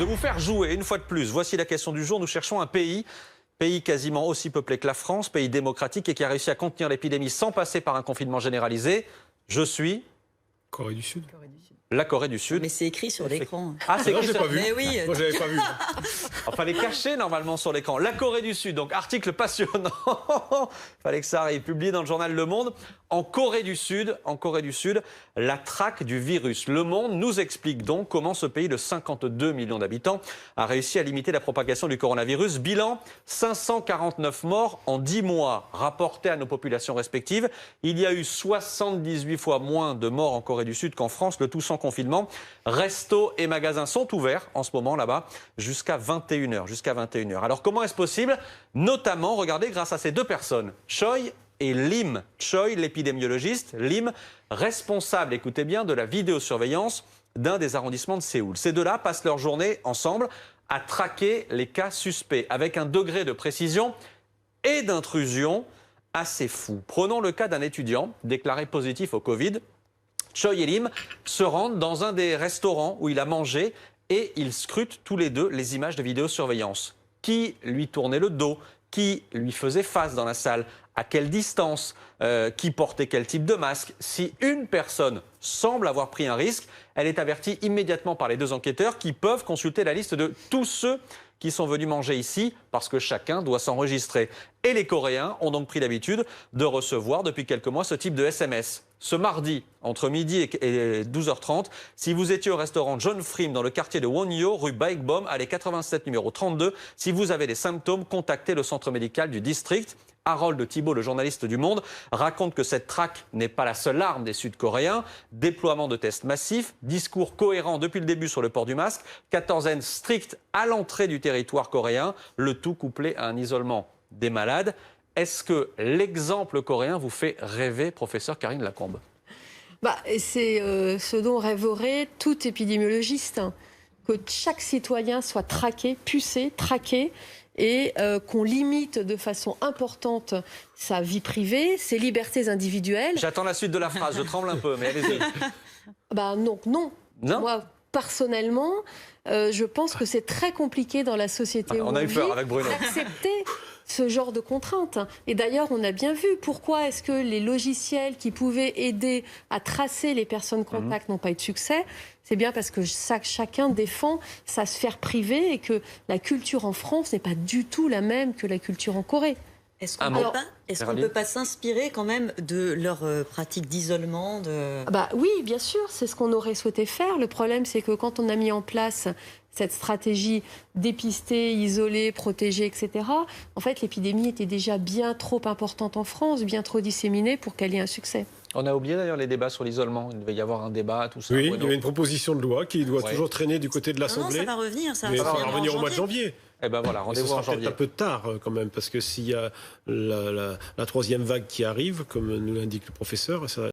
de vous faire jouer une fois de plus. Voici la question du jour. Nous cherchons un pays quasiment aussi peuplé que la France, pays démocratique et qui a réussi à contenir l'épidémie sans passer par un confinement généralisé. Je suis... Corée du Sud. La Corée du Sud. Mais c'est écrit sur l'écran. Ah, c'est écrit pas sur... vu. Mais oui. Moi, j'avais pas vu. Enfin, les cacher normalement sur l'écran. La Corée du Sud, donc article passionnant. Fallait que ça arrive, publié dans le journal Le Monde. En Corée du Sud, la traque du virus. Le Monde nous explique donc comment ce pays de 52 millions d'habitants a réussi à limiter la propagation du coronavirus. Bilan, 549 morts en 10 mois. Rapporté à nos populations respectives, il y a eu 78 fois moins de morts en Corée du Sud qu'en France, le tout sans confinement. Restos et magasins sont ouverts en ce moment là-bas jusqu'à 21h. Alors comment est-ce possible? Notamment, regardez, grâce à ces deux personnes, Choi et Lim. Choi, l'épidémiologiste, Lim, responsable, écoutez bien, de la vidéosurveillance d'un des arrondissements de Séoul. Ces deux-là passent leur journée ensemble à traquer les cas suspects avec un degré de précision et d'intrusion assez fou. Prenons le cas d'un étudiant déclaré positif au Covid. Choi et Lim se rendent dans un des restaurants où il a mangé et ils scrutent tous les deux les images de vidéosurveillance. Qui lui tournait le dos? Qui lui faisait face dans la salle? À quelle distance? Qui portait quel type de masque? Si une personne semble avoir pris un risque, elle est avertie immédiatement par les deux enquêteurs qui peuvent consulter la liste de tous ceux qui sont venus manger ici parce que chacun doit s'enregistrer. Et les Coréens ont donc pris l'habitude de recevoir depuis quelques mois ce type de SMS. Ce mardi, entre midi et 12h30, si vous étiez au restaurant John Frim dans le quartier de Wonyo, rue Baekbom, allée 87 numéro 32, si vous avez des symptômes, contactez le centre médical du district. Harold Thibault, le journaliste du Monde, raconte que cette traque n'est pas la seule arme des Sud-Coréens. Déploiement de tests massifs, discours cohérent depuis le début sur le port du masque, quatorzaine stricte à l'entrée du territoire coréen, le tout couplé à un isolement des malades. Est-ce que l'exemple coréen vous fait rêver, professeur Karine Lacombe? C'est ce dont rêverait tout épidémiologiste, hein, que chaque citoyen soit traqué, pucé, traqué, et qu'on limite de façon importante sa vie privée, ses libertés individuelles. J'attends la suite de la phrase, je tremble un peu, mais allez-y. Non. Moi, personnellement, je pense que c'est très compliqué dans la société on a eu peur avec Bruno. d'accepter ce genre de contraintes. Et d'ailleurs, on a bien vu pourquoi est-ce que les logiciels qui pouvaient aider à tracer les personnes contacts n'ont pas eu de succès. C'est bien parce que chacun défend sa sphère privée et que la culture en France n'est pas du tout la même que la culture en Corée. Est-ce qu'on ne peut pas s'inspirer quand même de leurs pratiques d'isolement Oui, bien sûr, c'est ce qu'on aurait souhaité faire. Le problème, c'est que quand on a mis en place cette stratégie dépister, isoler, protéger, etc., en fait, l'épidémie était déjà bien trop importante en France, bien trop disséminée pour qu'elle ait un succès. On a oublié d'ailleurs les débats sur l'isolement. Il devait y avoir un débat, tout ça. Oui, il y avait une proposition de loi qui doit toujours traîner du côté de l'Assemblée. Non, ça va revenir. Ça va revenir au mois de janvier. Eh ben voilà, rendez-vous en janvier. Un peu tard quand même, parce que s'il y a la troisième vague qui arrive, comme nous l'indique le professeur, ça